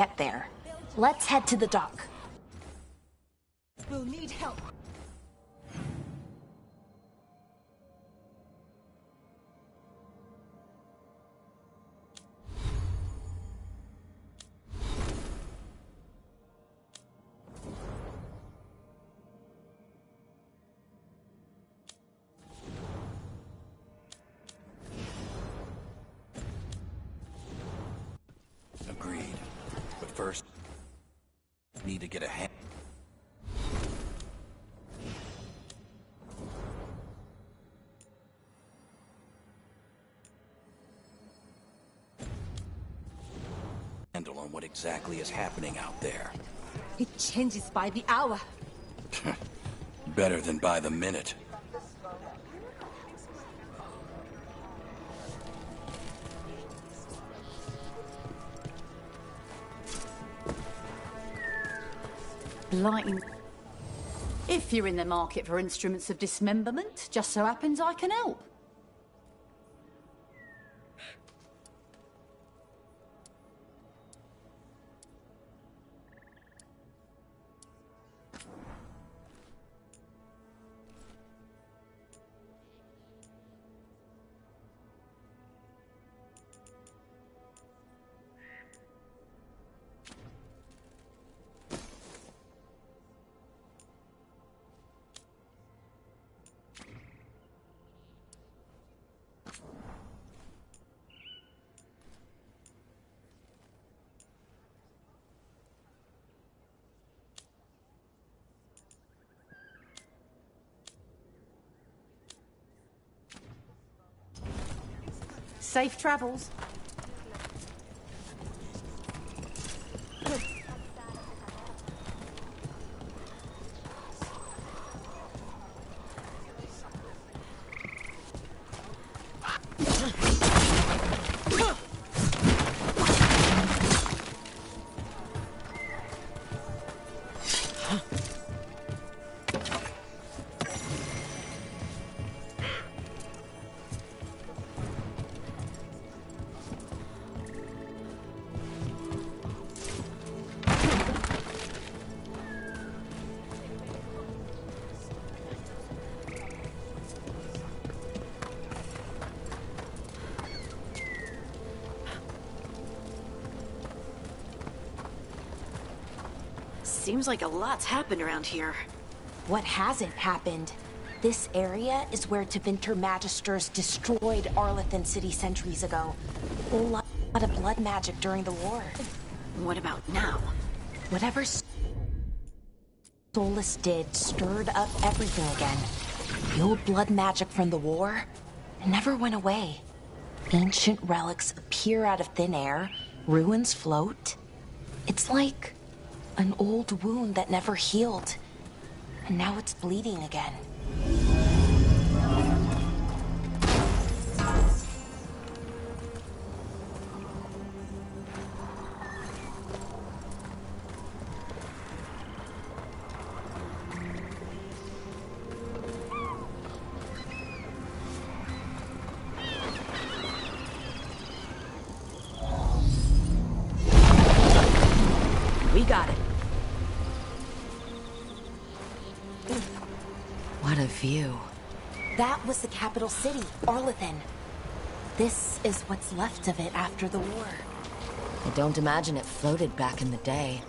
get there. Let's head to the dock. We'll need help. Agreed. But first, need to get a hand. Handle on what exactly is happening out there. It changes by the hour. Better than by the minute. Lighting. If you're in the market for instruments of dismemberment, just so happens I can help. Safe travels. Seems like a lot's happened around here. What hasn't happened? This area is where Tevinter Magisters destroyed Arlethan City centuries ago. A lot of blood magic during the war. What about now? Whatever Solus did stirred up everything again. The old blood magic from the war never went away. Ancient relics appear out of thin air, ruins float. It's like an old wound that never healed, and now it's bleeding again. We got it. What a view. That was the capital city, Arlethan. This is what's left of it after the war. I don't imagine it floated back in the day.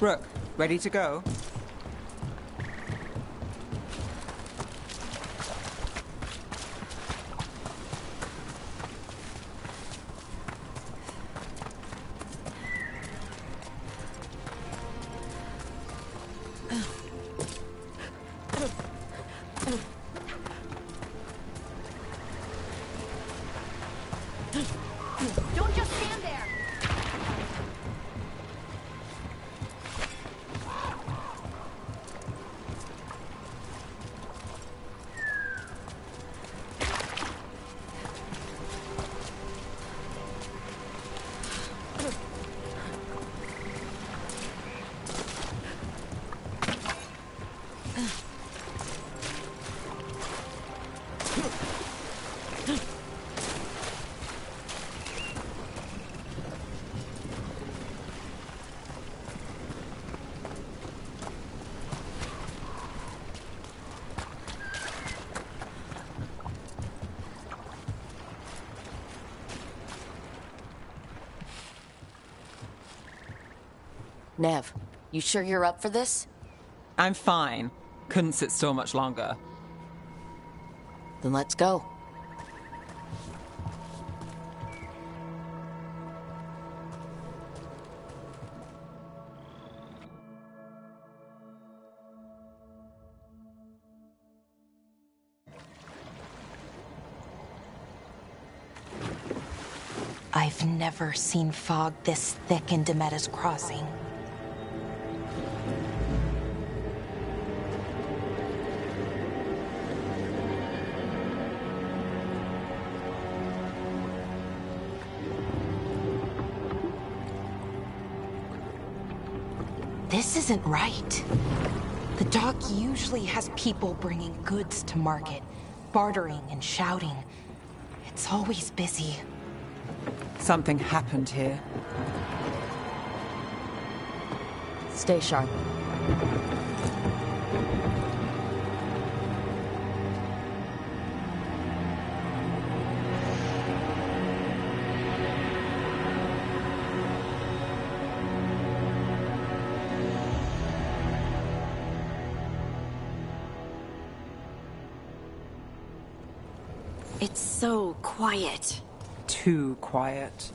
Rook, ready to go? Don't just stand there! Nev, you sure you're up for this? I'm fine. Couldn't sit still much longer. Then let's go. I've never seen fog this thick in Demetta's Crossing. This isn't right. The dock usually has people bringing goods to market, bartering and shouting. It's always busy. Something happened here. Stay sharp. It's so quiet. Too quiet.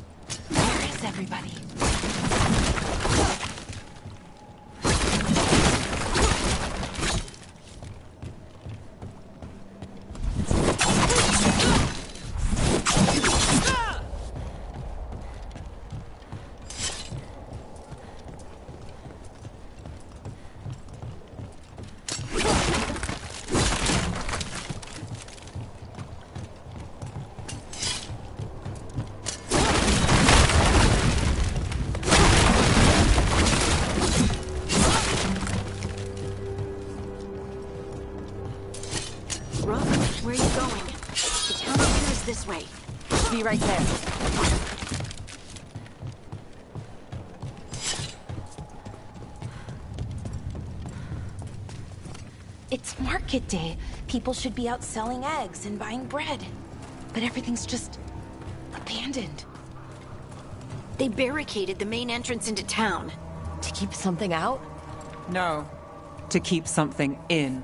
Where is everybody? Where are you going? The town up here is this way. Be right there. It's market day. People should be out selling eggs and buying bread. But everything's just abandoned. They barricaded the main entrance into town. To keep something out? No. To keep something in.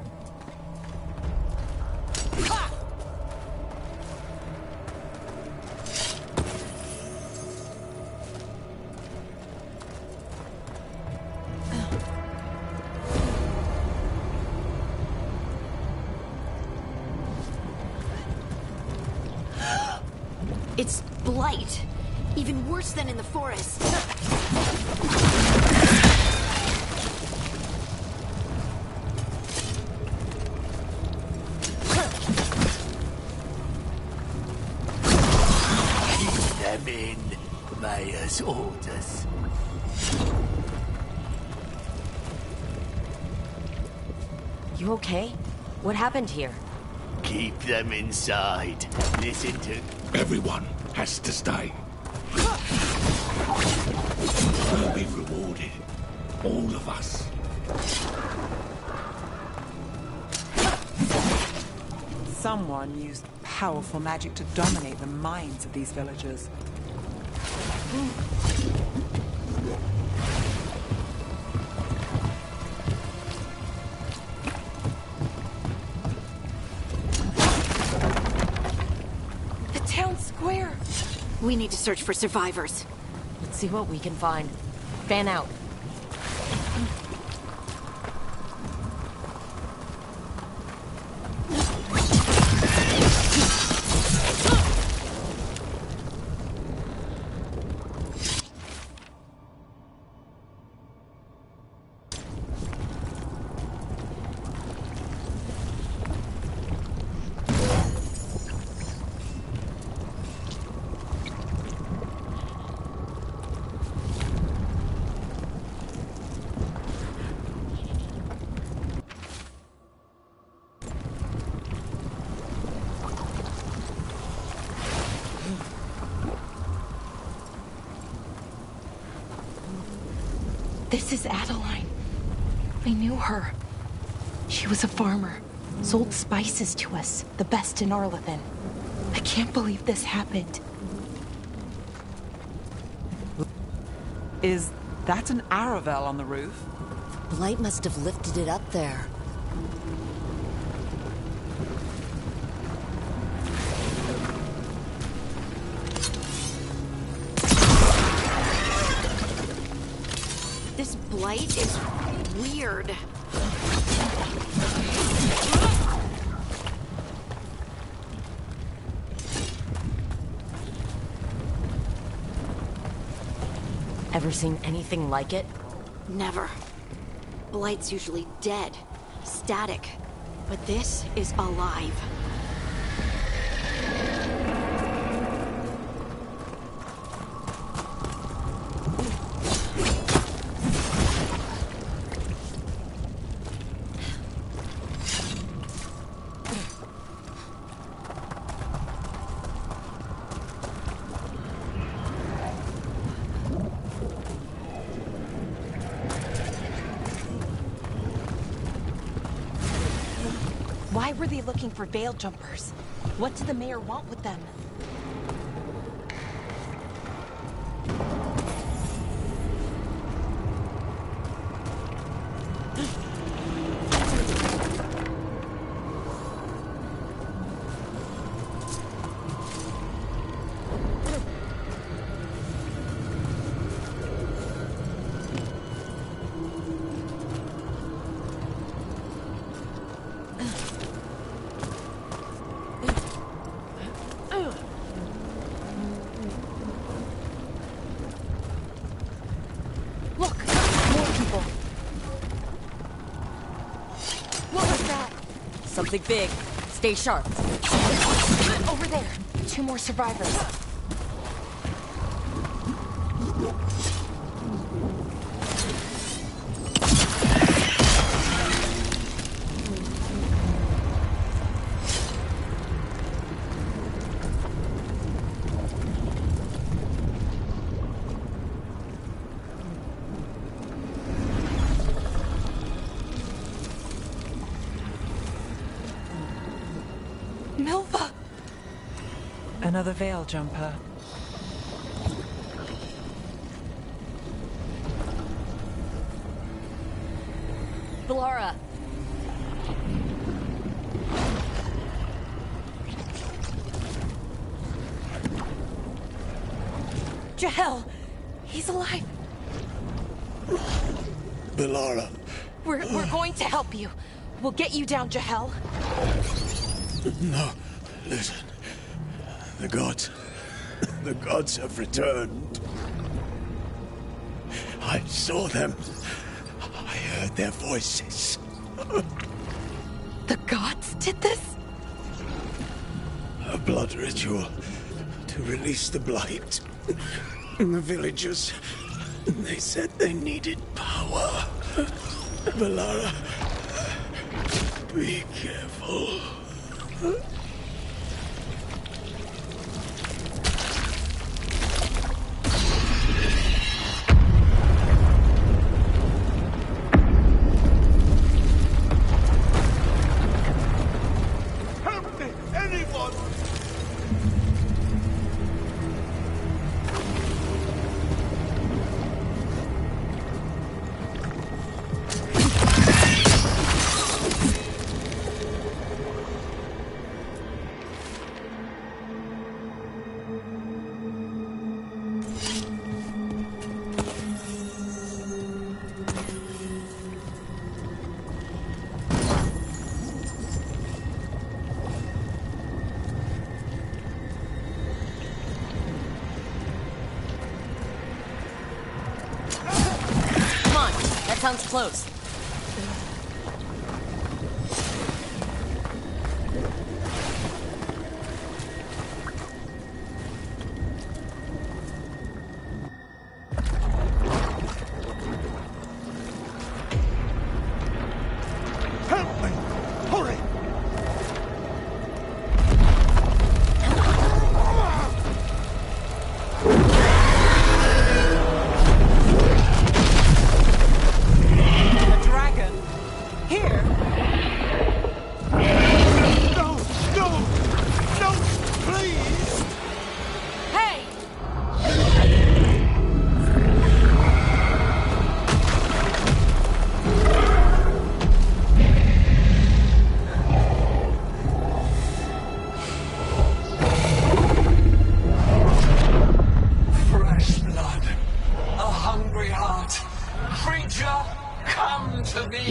It's blight. Even worse than in the forest. Keep them in. Mayor's orders. You okay? What happened here? Keep them inside. Listen to... Everyone has to stay. We'll be rewarded. All of us. Someone used powerful magic to dominate the minds of these villagers. We need to search for survivors. Let's see what we can find. Fan out. This is Adeline. I knew her. She was a farmer, sold spices to us, the best in Arlethan. I can't believe this happened. Is that an Aravel on the roof? Blight must have lifted it up there. This blight is weird. Ever seen anything like it? Never. Blight's usually dead, static, but this is alive. Why were they looking for veil jumpers? What did the mayor want with them? Look! More people! What was that? Something big. Stay sharp. Over there! 2 more survivors. Milva! Another veil jumper. Valara! Jahel! He's alive! Valara. We're going to help you. We'll get you down, Jahel. No, listen. The gods have returned. I saw them. I heard their voices. The gods did this? A blood ritual to release the blight. And the villagers, they said they needed power. Valara, be careful. Help me! Anyone! sounds close. Help me! Hurry! A dragon? Here? No! No! No! Please! Hey! Fresh blood. A hungry heart. Creature, come to me!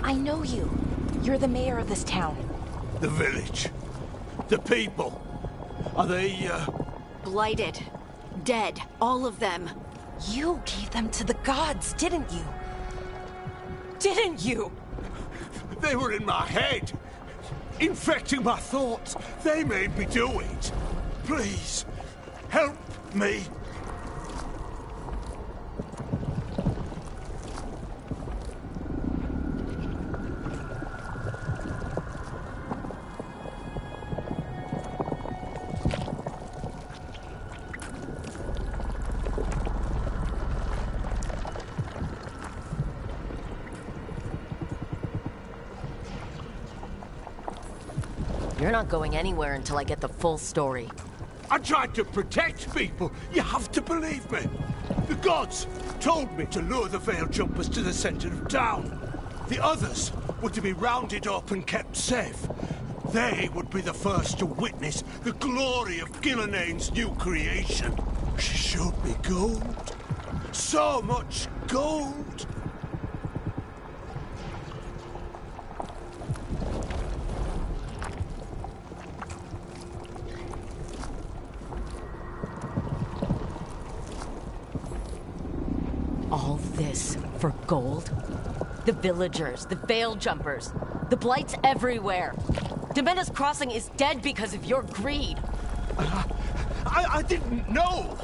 I know you. You're the mayor of this town. The village. The people. Are they, Blighted. Dead. All of them. You gave them to the gods, didn't you? Didn't you? They were in my head. Infecting my thoughts. They made me do it. Please, help me. You're not going anywhere until I get the full story. I tried to protect people. You have to believe me. The gods told me to lure the Veil Jumpers to the center of town. The others were to be rounded up and kept safe. They would be the first to witness the glory of Gillenane's new creation. She showed me gold. So much gold. All this for gold? The villagers, the Veil Jumpers, the Blights everywhere. Demenna's Crossing is dead because of your greed. I didn't know.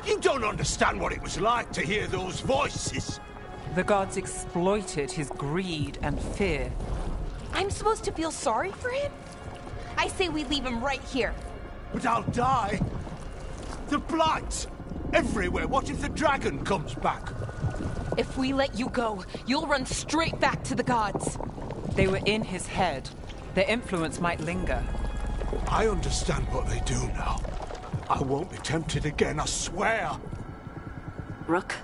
You don't understand what it was like to hear those voices. The gods exploited his greed and fear. I'm supposed to feel sorry for him? I say we leave him right here. But I'll die. The blights everywhere. What if the dragon comes back? If we let you go, you'll run straight back to the gods. They were in his head. Their influence might linger. I understand what they do now. I won't be tempted again, I swear. Rook.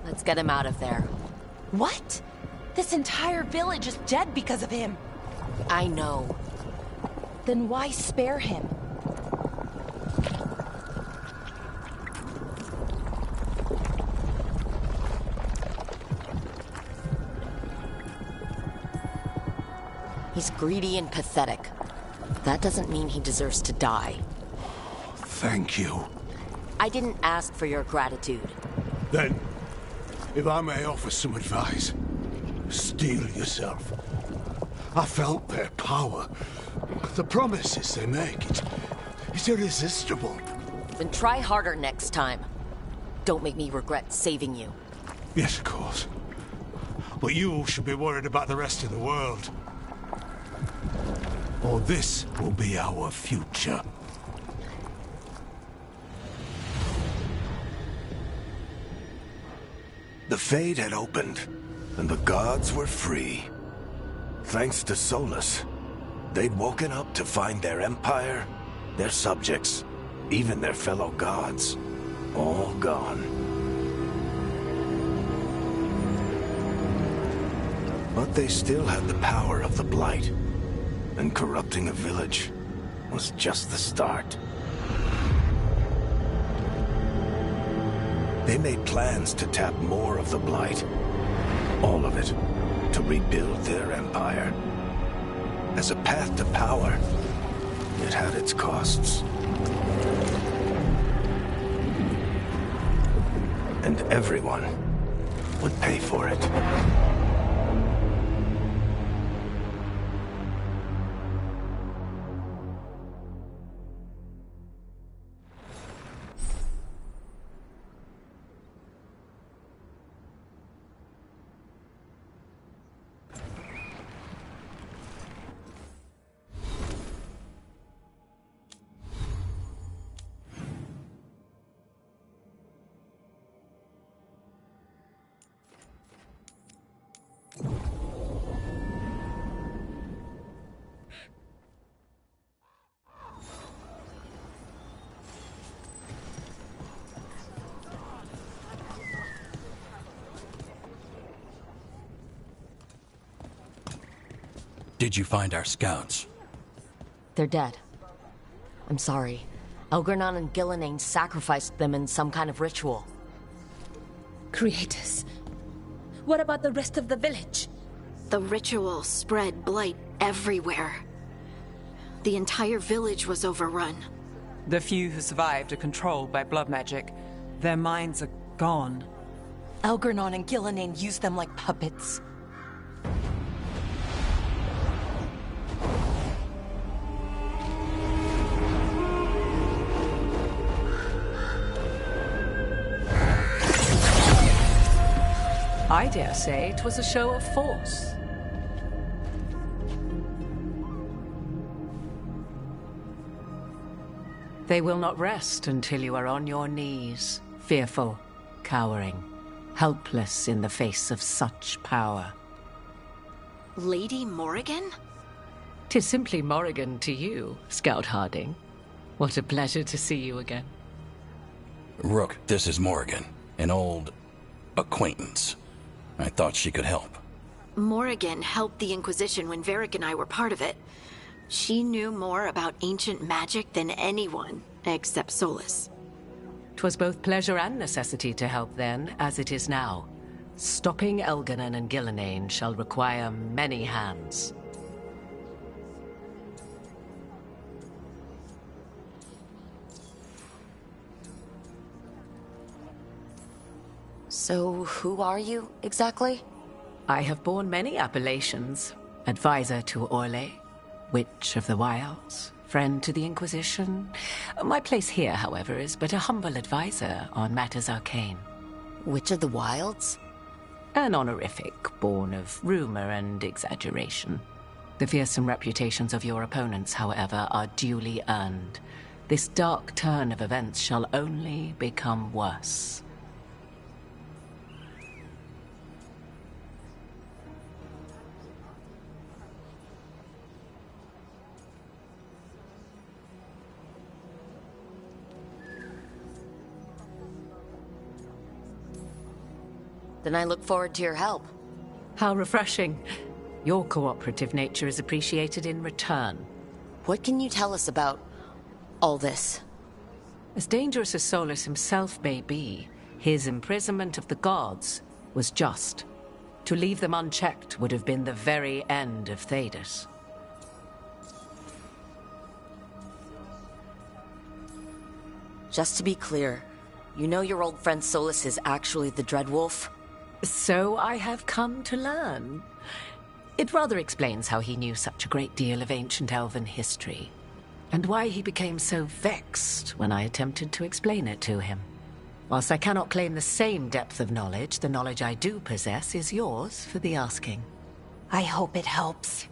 Let's get him out of there. What? This entire village is dead because of him. I know. Then why spare him? He's greedy and pathetic. That doesn't mean he deserves to die. Thank you. I didn't ask for your gratitude. Then, if I may offer some advice, steel yourself. I felt their power. The promises they make, it's irresistible. Then try harder next time. Don't make me regret saving you. Yes, of course. But you should be worried about the rest of the world. Or this will be our future. The Fade had opened, and the gods were free. Thanks to Solus, they'd woken up to find their empire, their subjects, even their fellow gods, all gone. But they still had the power of the Blight, and corrupting a village was just the start. They made plans to tap more of the Blight, all of it, to rebuild their empire. As a path to power, it had its costs. And everyone would pay for it. Did you find our scouts? They're dead. I'm sorry. Elgernon and Gillenane sacrificed them in some kind of ritual. Creators. What about the rest of the village? The ritual spread blight everywhere. The entire village was overrun. The few who survived are controlled by blood magic. Their minds are gone. Elgernon and Gillenane used them like puppets. I dare say it was a show of force. They will not rest until you are on your knees, fearful, cowering, helpless in the face of such power. Lady Morrigan? 'Tis simply Morrigan to you, Scout Harding. What a pleasure to see you again. Rook, this is Morrigan, an old acquaintance. I thought she could help. Morrigan helped the Inquisition when Varric and I were part of it. She knew more about ancient magic than anyone, except Solus. 'Twas both pleasure and necessity to help then, as it is now. Stopping Elgernon and Gillenane shall require many hands. So, who are you, exactly? I have borne many appellations. Advisor to Orlais, Witch of the Wilds, friend to the Inquisition. My place here, however, is but a humble advisor on matters arcane. Witch of the Wilds? An honorific born of rumor and exaggeration. The fearsome reputations of your opponents, however, are duly earned. This dark turn of events shall only become worse. Then I look forward to your help. How refreshing. Your cooperative nature is appreciated in return. What can you tell us about all this? As dangerous as Solus himself may be, his imprisonment of the gods was just. To leave them unchecked would have been the very end of Thedas. Just to be clear, you know your old friend Solus is actually the Dreadwolf? So I have come to learn. It rather explains how he knew such a great deal of ancient elven history, and why he became so vexed when I attempted to explain it to him. Whilst I cannot claim the same depth of knowledge, the knowledge I do possess is yours for the asking. I hope it helps.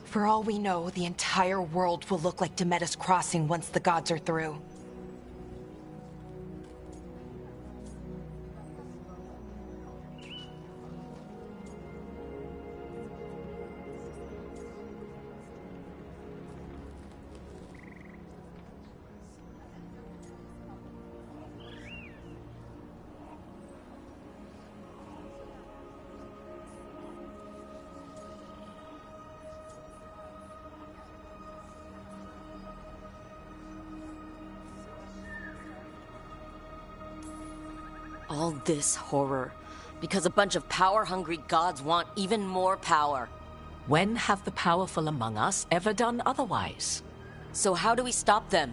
For all we know, the entire world will look like Demetus Crossing once the gods are through. All this horror, because a bunch of power-hungry gods want even more power. When have the powerful among us ever done otherwise? So how do we stop them?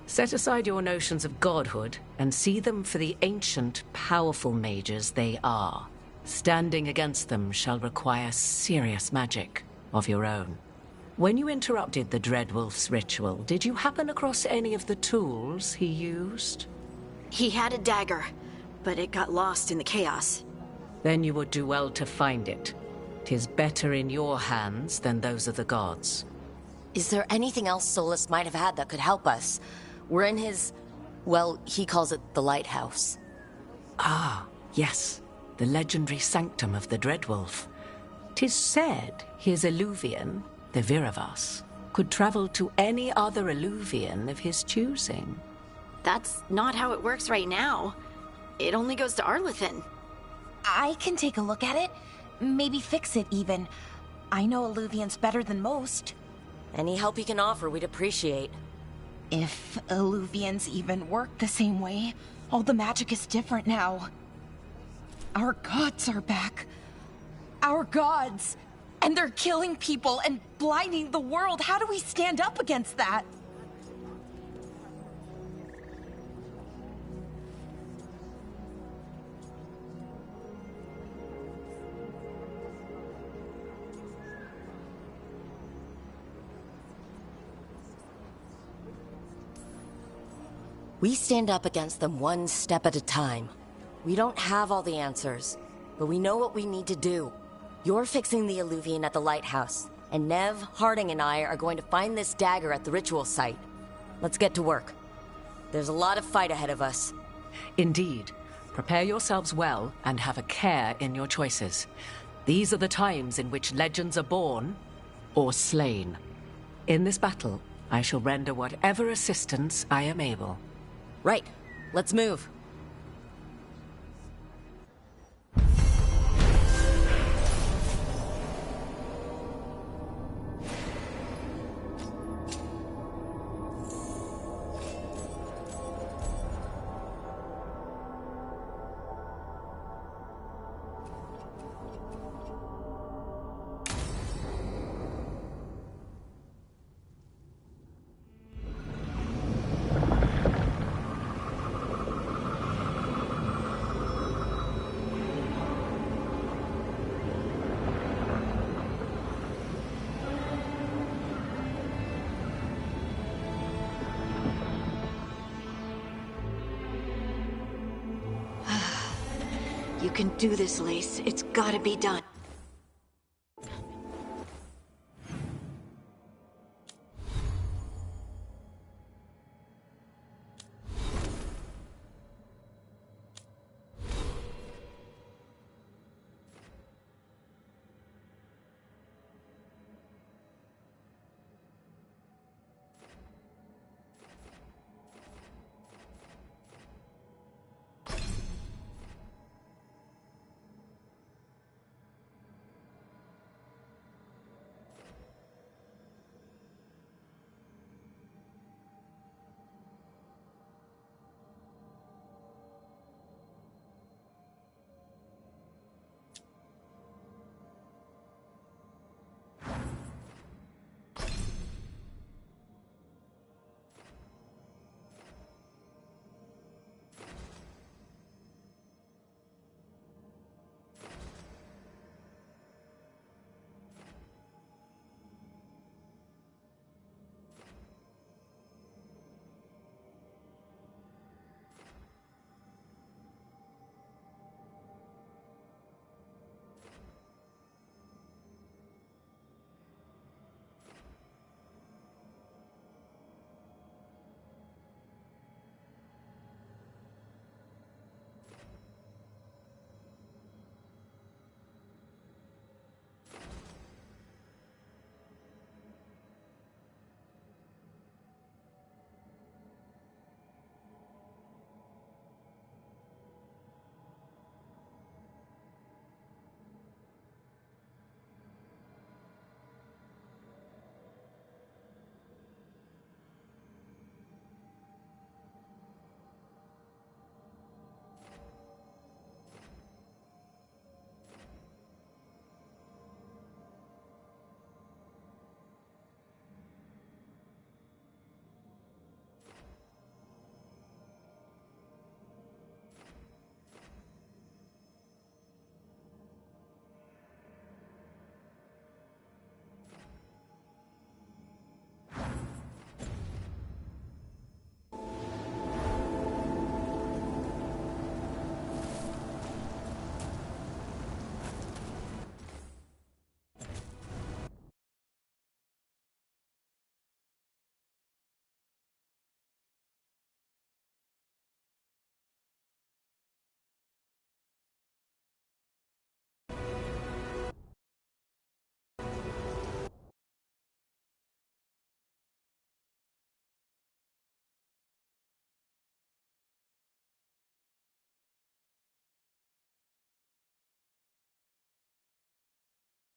Set aside your notions of godhood and see them for the ancient, powerful mages they are. Standing against them shall require serious magic of your own. When you interrupted the Dreadwolf's ritual, did you happen across any of the tools he used? He had a dagger, but it got lost in the chaos. Then you would do well to find it. 'Tis better in your hands than those of the gods. Is there anything else Solus might have had that could help us? We're in his... well, he calls it the lighthouse. Ah, yes. The legendary sanctum of the Dreadwolf. 'Tis said his Illuvian, the Viravas, could travel to any other Illuvian of his choosing. That's not how it works right now. It only goes to Arlethan. I can take a look at it. Maybe fix it, even. I know Illuvians better than most. Any help you can offer, we'd appreciate. If Illuvians even work the same way, all the magic is different now. Our gods are back. Our gods! And they're killing people and blinding the world. How do we stand up against that? We stand up against them one step at a time. We don't have all the answers, but we know what we need to do. You're fixing the Illuvian at the lighthouse, and Nev, Harding, and I are going to find this dagger at the ritual site. Let's get to work. There's a lot of fight ahead of us. Indeed. Prepare yourselves well and have a care in your choices. These are the times in which legends are born or slain. In this battle, I shall render whatever assistance I am able. Right. Let's move. You can do this, Lace. It's gotta be done.